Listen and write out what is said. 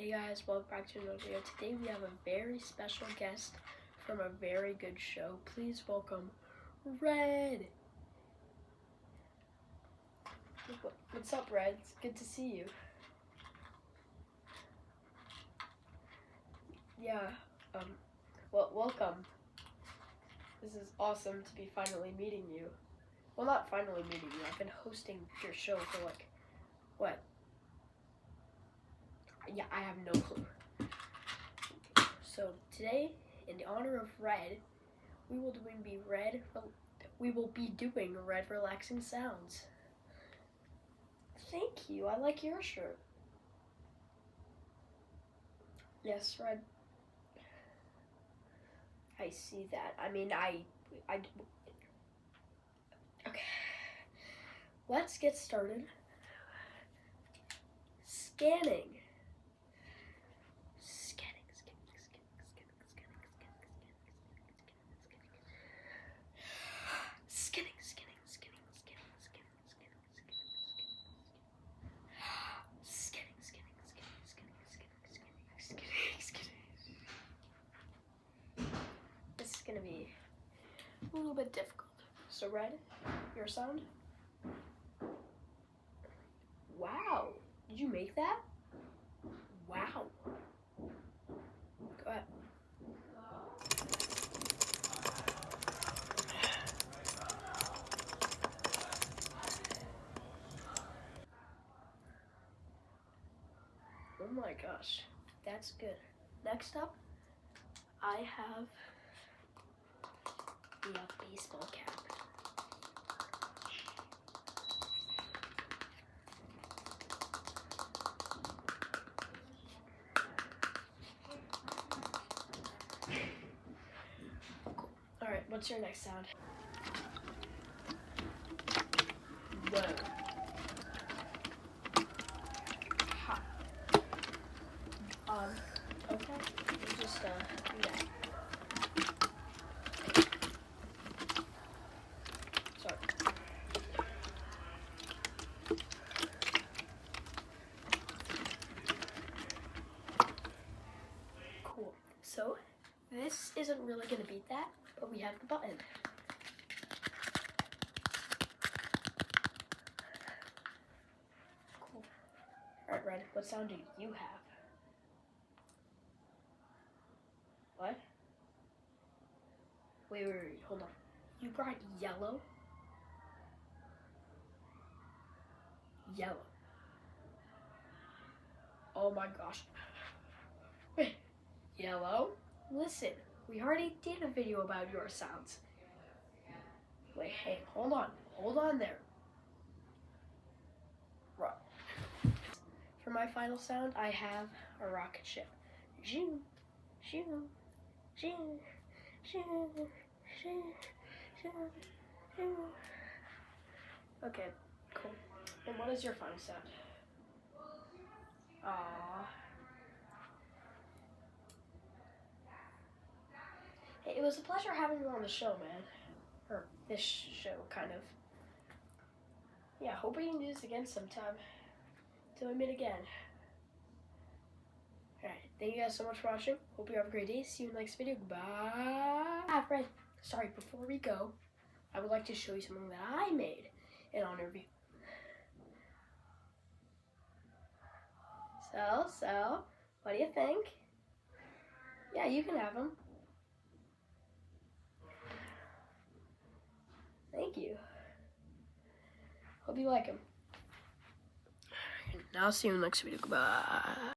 Hey guys, welcome back to another video. Today we have a very special guest from a very good show. Please welcome Red. What's up, Red? It's good to see you. Yeah, well, welcome. This is awesome to be finally meeting you. Well, not finally meeting you. I've been hosting your show for like, what? Yeah, I have no clue. So today, in the honor of Red, we will be doing red relaxing sounds. Thank you. I like your shirt. Yes, Red. I see that. I mean, I. Okay. Let's get started. Scanning. This is gonna be a little bit difficult. So Red, your sound. Wow, did you make that? Wow. Go ahead. Oh my gosh, that's good. Next up, I have the baseball cap. Cool. All right, what's your next sound? Whoa. Ha. Okay, you just do that. Sorry. Cool. So this isn't really gonna beat that, but we have the button. Cool. All right, Red. What sound do you have? What? Wait, hold on. You brought yellow? Yellow. Oh my gosh. Wait, yellow? Listen, we already did a video about your sounds. Wait, hey, hold on there. Right. For my final sound, I have a rocket ship. Zoom, zoom, zoom, zoom, zoom, zoom, zoom. Okay, cool. And what is your final sound? Aww. Hey, it was a pleasure having you on the show, man. Or this show, kind of. Yeah, hope we can do this again sometime. Till we meet again. Alright, thank you guys so much for watching. Hope you have a great day. See you in the next video. Goodbye. Fred, sorry, before we go, I would like to show you something that I made in honor of you. So, what do you think? Yeah, you can have them. Thank you. Hope you like them. Now see you in the next video. Goodbye.